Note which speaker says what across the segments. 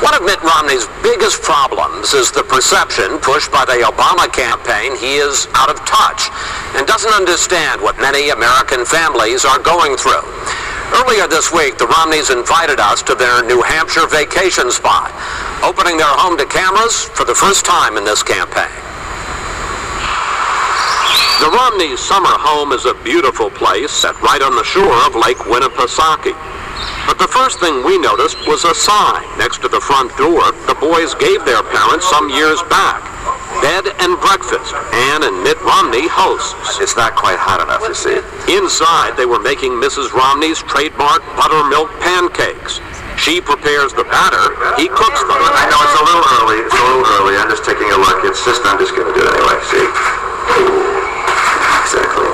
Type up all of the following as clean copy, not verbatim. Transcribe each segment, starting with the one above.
Speaker 1: One of Mitt Romney's biggest problems is the perception pushed by the Obama campaign he is out of touch and doesn't understand what many American families are going through. Earlier this week, the Romneys invited us to their New Hampshire vacation spot, opening their home to cameras for the first time in this campaign. The Romneys' summer home is a beautiful place set right on the shore of Lake Winnipesaukee. But the first thing we noticed was a sign next to the front door the boys gave their parents some years back. Bed and breakfast, Ann and Mitt Romney hosts.
Speaker 2: It's not quite hot enough, you see.
Speaker 1: Inside, they were making Mrs. Romney's trademark buttermilk pancakes. She prepares the batter, he cooks them.
Speaker 2: I know it's a little early, I'm just taking a look. It's just, I'm just going to do it anyway, see? Exactly.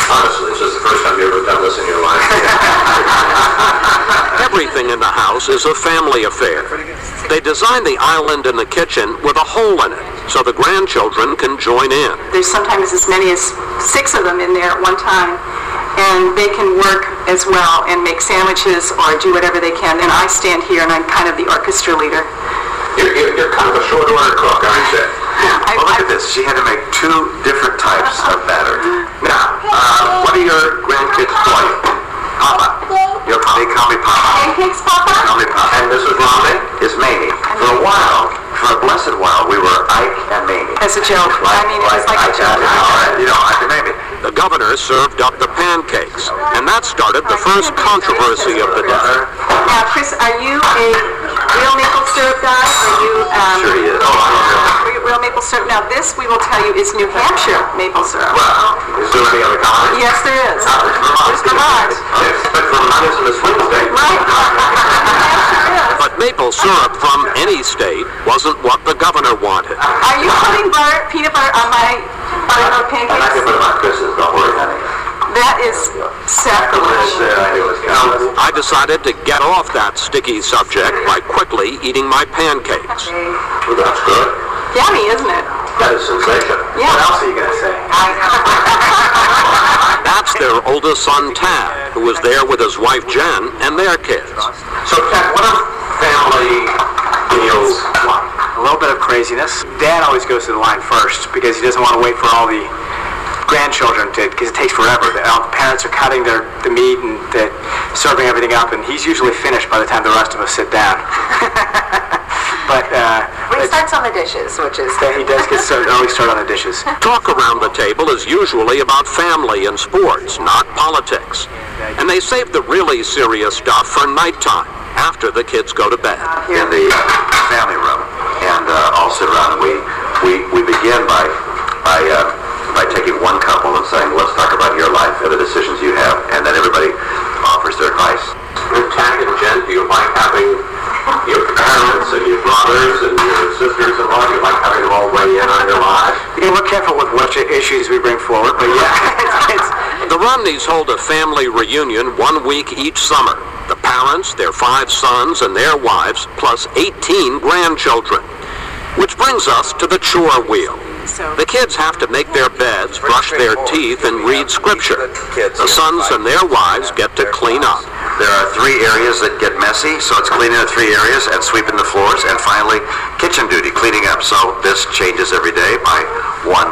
Speaker 3: Honestly, this is the first time you've ever done this in your life.
Speaker 1: Everything in the house is a family affair. They designed the island in the kitchen with a hole in it so the grandchildren can join in.
Speaker 4: There's sometimes as many as 6 of them in there at one time, and they can work as well and make sandwiches or do whatever they can. And I stand here and I'm kind of the orchestra leader.
Speaker 3: You're kind of a short order cook, aren't you?
Speaker 2: Well, look at this. She had to make 2 different types of batter.
Speaker 3: Now, what do your grandkids call you?
Speaker 2: Papa. They call me Papa.
Speaker 4: Pancakes, Papa?
Speaker 2: They call me Papa.
Speaker 3: And Mrs. Romney?
Speaker 2: Is Mamie. For a blessed while, we were Ike and Mamie.
Speaker 4: As a joke. I mean, it was like a joke.
Speaker 2: Ike and Mamie.
Speaker 1: The governor served up the pancakes, and that started the first controversy of the day.
Speaker 4: Now, Chris, are you a real maple syrup guy? Are you,
Speaker 2: Sure he is.
Speaker 4: real maple syrup? Now, this, we will tell you, is New Hampshire maple syrup.
Speaker 3: Well, is there any other kind?
Speaker 4: Yes, there is. There's Vermont.
Speaker 3: Yes, but Vermont is in the swing state.
Speaker 4: Right.
Speaker 1: But maple syrup from any state wasn't what the governor wanted.
Speaker 4: Are you putting peanut butter on my buttermilk
Speaker 3: I'm not going to
Speaker 4: pancakes?
Speaker 3: put it on Chris's, don't worry, honey.
Speaker 4: That is sacrilege.
Speaker 1: I decided to get off that sticky subject by quickly eating my pancakes.
Speaker 3: Well, that's good.
Speaker 4: Yummy, isn't it?
Speaker 3: That is sensational.
Speaker 4: Yeah.
Speaker 3: What else are you going to say?
Speaker 1: That's their oldest son, Tad, who was there with his wife, Jen, and their kids.
Speaker 3: So, Ted, what are family meals like?
Speaker 5: A little bit of craziness. Dad always goes to the line first because he doesn't want to wait for all the grandchildren because it takes forever. The parents are cutting the meat and serving everything up, and he's usually finished by the time the rest of us sit down. But
Speaker 6: he starts on the dishes, which is...
Speaker 5: He does get early start on the dishes.
Speaker 1: Talk around the table is usually about family and sports, not politics. And they save the really serious stuff for nighttime, after the kids go to bed.
Speaker 2: In the family room, and all sit around. We begin by taking one couple and saying, let's talk about your life and the decisions you have, and then everybody offers their advice.
Speaker 3: Tad and Jen, do you like having your parents and your brothers and your sisters-in-law, do you like having them all weigh in on your lives?
Speaker 5: We're careful with what issues we bring forward, but yeah.
Speaker 1: The Romneys hold a family reunion 1 week each summer. The parents, their 5 sons, and their wives, plus 18 grandchildren. Which brings us to the chore wheel. The kids have to make their beds, brush their teeth, and read scripture. The sons and their wives get to clean up.
Speaker 2: There are 3 areas that get messy, so it's cleaning the 3 areas and sweeping the floors, and finally, kitchen duty, cleaning up. So this changes every day by one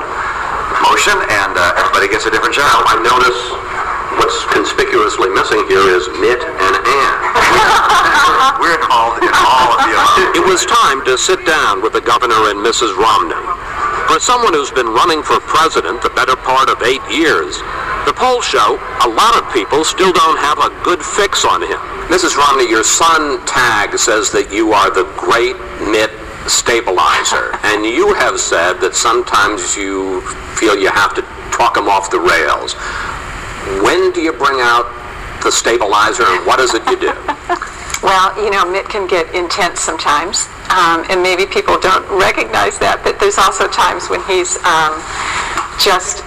Speaker 2: motion, and everybody gets a different job.
Speaker 3: I notice what's conspicuously missing here is Mitt and Ann.
Speaker 2: We're involved in all of the above.
Speaker 1: It was time to sit down with the governor and Mrs. Romney. For someone who's been running for president the better part of 8 years, the polls show a lot of people still don't have a good fix on him.
Speaker 7: Mrs. Romney, your son Tag says that you are the great Mitt stabilizer, and you have said that sometimes you feel you have to talk him off the rails. When do you bring out the stabilizer, and what is it you do?
Speaker 4: Well, you know, Mitt can get intense sometimes, and maybe people don't recognize that, but there's also times when he's just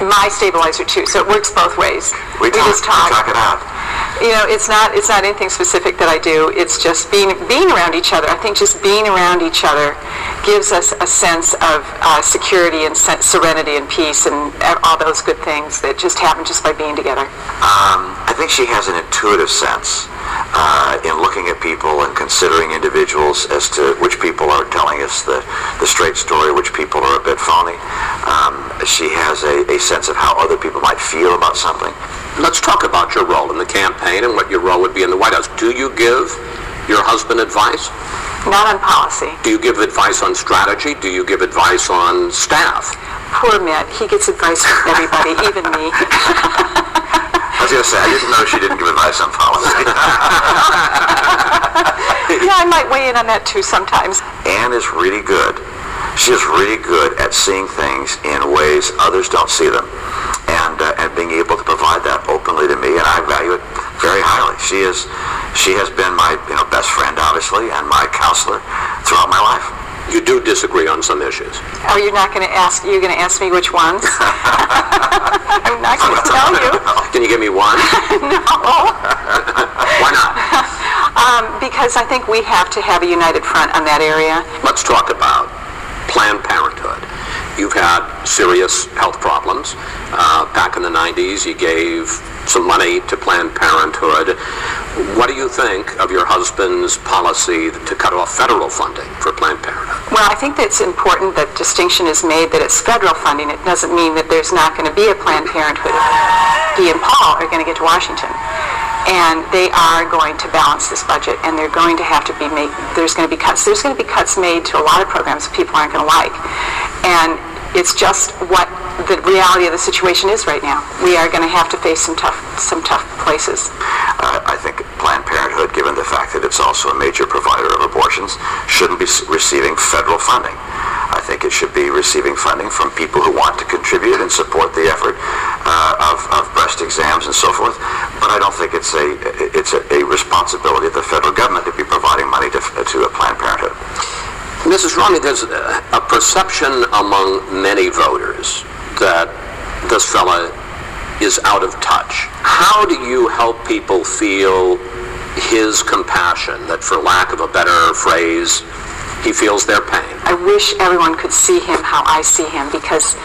Speaker 4: my stabilizer too, so it works both ways.
Speaker 2: We just talk it out.
Speaker 4: You know, it's not anything specific that I do. It's just being around each other. I think just being around each other gives us a sense of security and serenity and peace and all those good things that just happen just by being together.
Speaker 2: I think she has an intuitive sense in looking at people and considering individuals as to which people are telling us the straight story, which people are a bit phony. She has a sense of how other people might feel about something.
Speaker 7: Let's talk about your role in the campaign and what your role would be in the White House. Do you give your husband advice?
Speaker 4: Not on policy.
Speaker 7: Do you give advice on strategy? Do you give advice on staff?
Speaker 4: Poor Mitt. He gets advice from everybody, even me.
Speaker 2: I was going to say, I didn't know she didn't give advice on policy.
Speaker 4: Yeah, I might weigh in on that too sometimes.
Speaker 2: Anne is really good. She is really good at seeing things in ways others don't see them, and being able to provide that openly to me, and I value it very highly. She has been my best friend, obviously, and my counselor throughout my life.
Speaker 7: You do disagree on some issues.
Speaker 4: Oh, you're not going to ask? You're going to ask me which ones? I'm not going to tell you.
Speaker 7: Can you give me one?
Speaker 4: No.
Speaker 7: Why not?
Speaker 4: Because I think we have to have a united front on that area.
Speaker 7: Let's talk about Planned Parenthood. You've had serious health problems. Back in the 90s, you gave some money to Planned Parenthood. What do you think of your husband's policy to cut off federal funding for Planned Parenthood?
Speaker 4: Well, I think that it's important that distinction is made that it's federal funding. It doesn't mean that there's not going to be a Planned Parenthood. He and Paul are going to get to Washington, and they are going to balance this budget, and they're going to have to be made. There's going to be cuts. There's going to be cuts made to a lot of programs people aren't going to like, and it's just what the reality of the situation is right now. We are going to have to face some tough places.
Speaker 2: I think Planned Parenthood, given the fact that it's also a major provider of abortions, shouldn't be receiving federal funding. I think it should be receiving funding from people who want to contribute and support the effort of breast exams and so forth. But I don't think it's a responsibility of the federal government to be providing money to a Planned Parenthood.
Speaker 7: Mrs. Romney, there's a perception among many voters that this fella is out of touch. How do you help people feel his compassion, that for lack of a better phrase, he feels their pain?
Speaker 4: I wish everyone could see him how I see him, because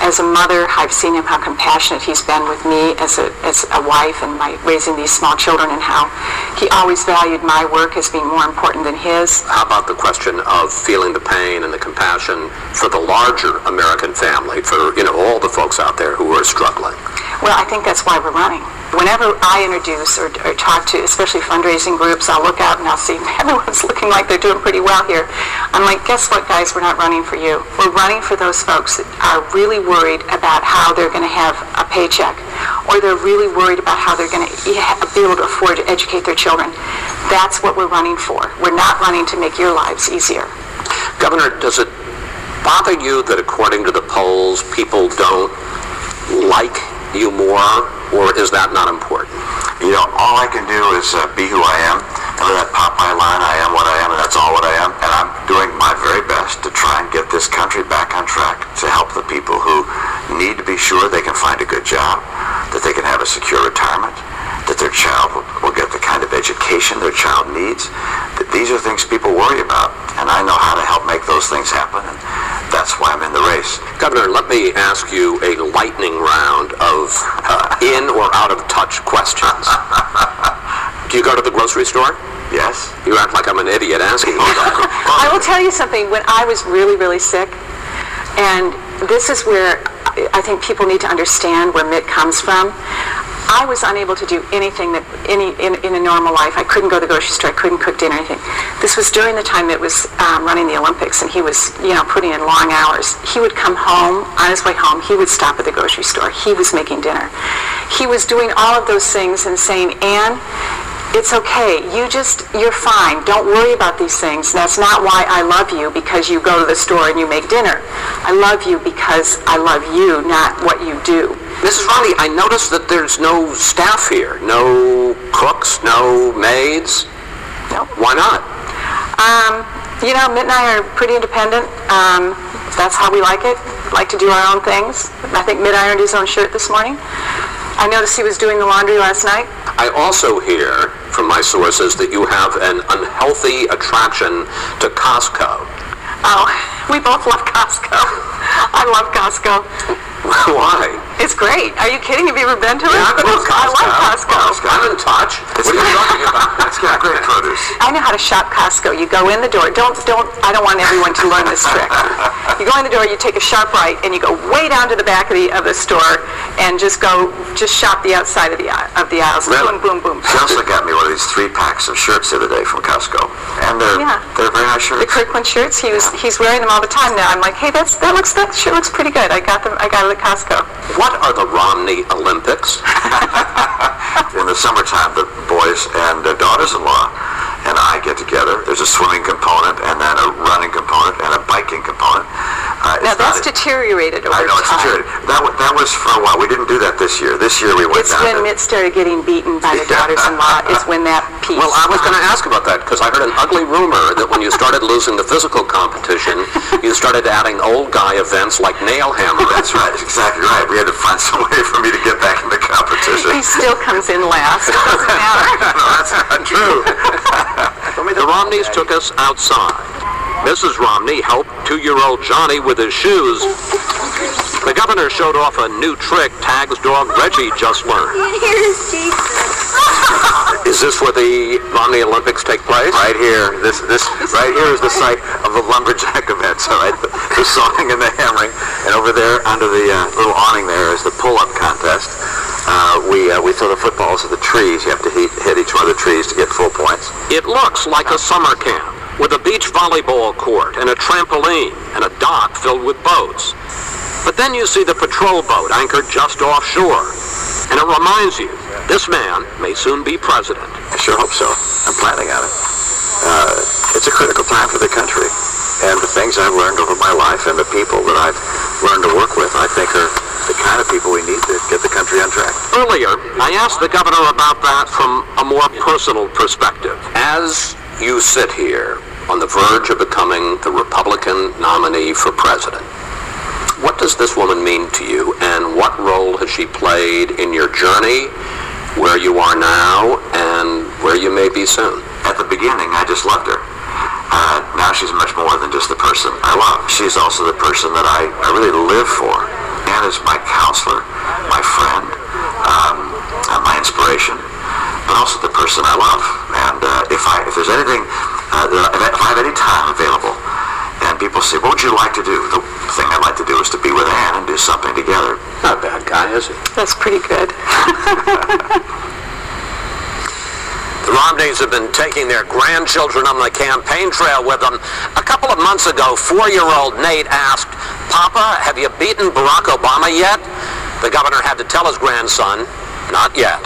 Speaker 4: as a mother, I've seen him how compassionate he's been with me as a wife and raising these small children, and how he always valued my work as being more important than his.
Speaker 7: How about the question of feeling the pain and the compassion for the larger American family, for all the folks out there who are struggling?
Speaker 4: Well, I think that's why we're running. Whenever I introduce or talk to, especially fundraising groups, I'll look out and I'll see everyone's looking like they're doing pretty well here. I'm like, guess what, guys? We're not running for you. We're running for those folks that are really worried about how they're going to have a paycheck, or they're really worried about how they're going to be able to afford to educate their children. That's what we're running for. We're not running to make your lives easier.
Speaker 7: Governor, does it bother you that according to the polls, people don't like you more, or is that not important?
Speaker 2: All I can do is be who I am. Under that Popeye line, I am what I am, and that's all what I am. And I'm doing my very best to try and get this country back on track, to help the people who need to be sure they can find a good job, that they can have a secure retirement, that their child will get the kind of education their child needs. That these are things people worry about, and I know how to help make those things happen, and that's why I'm in the race.
Speaker 7: Governor, let me ask you a lightning round of in or out of touch questions. Do you go to the grocery store?
Speaker 2: Yes.
Speaker 7: You act like I'm an idiot asking you that.
Speaker 4: I will tell you something. When I was really, really sick, and this is where I think people need to understand where Mitt comes from. I was unable to do anything that in a normal life. I couldn't go to the grocery store. I couldn't cook dinner, anything. This was during the time Mitt was running the Olympics, and he was, putting in long hours. He would come home, on his way home, he would stop at the grocery store. He was making dinner. He was doing all of those things and saying, Anne, it's okay. You're fine. Don't worry about these things. That's not why I love you, because you go to the store and you make dinner. I love you because I love you, not what you do.
Speaker 7: Mrs. Romney, I noticed that there's no staff here. No cooks, no maids.
Speaker 4: No.
Speaker 7: Why not?
Speaker 4: Mitt and I are pretty independent. That's how we like it. Like to do our own things. I think Mitt ironed his own shirt this morning. I noticed he was doing the laundry last night. I
Speaker 7: also hear from my sources that you have an unhealthy attraction to Costco.
Speaker 4: Oh, we both love Costco. I love Costco.
Speaker 7: Why?
Speaker 4: It's great. Are you kidding? Have you ever been to it?
Speaker 7: Yeah, I've been to
Speaker 4: I love Costco.
Speaker 7: I'm in touch. What are you talking about?
Speaker 2: It's got great produce.
Speaker 4: I know how to shop Costco. You go in the door. I don't want everyone to learn this trick. You go in the door, you take a sharp right, and you go way down to the back of the store, and just shop the outside of the aisles.
Speaker 2: Really?
Speaker 4: Boom, boom, boom.
Speaker 2: She also got me one of these 3-packs of shirts the other day from Costco, and they're very nice shirts.
Speaker 4: The Kirkland shirts. He's wearing them all the time now. I'm like, hey, that shirt looks pretty good. I got it at Costco.
Speaker 7: What are the Romney Olympics?
Speaker 2: In the summertime, the boys and their daughters-in-law and I get together. There's a swimming component, and then a running component, and a biking component.
Speaker 4: Now that's deteriorated over time.
Speaker 2: I know, it's deteriorated. That was for a while. We didn't do that this year. This year we went
Speaker 4: It's when Mitt started getting beaten by the daughters-in-law. It's when that piece.
Speaker 7: Well, I was going to ask about that, because I heard an ugly rumor that when you started losing the physical competition, you started adding old guy events like nail hammer.
Speaker 2: That's right. That's exactly right. We had to find some way for me to get back in the competition.
Speaker 4: He still comes in last. It doesn't matter.
Speaker 2: No, that's not true.
Speaker 7: The Romneys took us outside. Mrs. Romney helped 2-year-old Johnny with his shoes. The governor showed off a new trick Tag's dog Reggie just learned. Is this where the Romney Olympics take place?
Speaker 2: Right here. This right here is the site of the lumberjack events. All right, the sawing and the hammering, and over there under the little awning there is the pull-up contest. We throw the footballs at the trees. You have to hit each one of the trees to get full points.
Speaker 7: It looks like a summer camp with a beach volleyball court and a trampoline and a dock filled with boats. But then you see the patrol boat anchored just offshore, and it reminds you, this man may soon be president.
Speaker 2: I sure hope so. I'm planning on it. It's a critical time for the country, and the things I've learned over my life and the people that I've learned to work with, I think are the kind of people we need to get the country on track.
Speaker 7: Earlier, I asked the governor about that from a more personal perspective. As you sit here on the verge of becoming the Republican nominee for president, what does this woman mean to you, and what role has she played in your journey, where you are now, and where you may be soon?
Speaker 2: At the beginning, I just loved her. Now she's much more than just the person I love. She's also the person that I really live for. Anne is my counselor, my friend, my inspiration, but also the person I love. And if there's anything, if I have any time available, and people say, what would you like to do? The thing I'd like to do is to be with Anne and do something together.
Speaker 7: Not a bad guy, is he?
Speaker 4: That's pretty good.
Speaker 1: The Romneys have been taking their grandchildren on the campaign trail with them. A couple of months ago, 4-year-old Nate asked, "Papa, have you beaten Barack Obama yet?" The governor had to tell his grandson, "Not yet."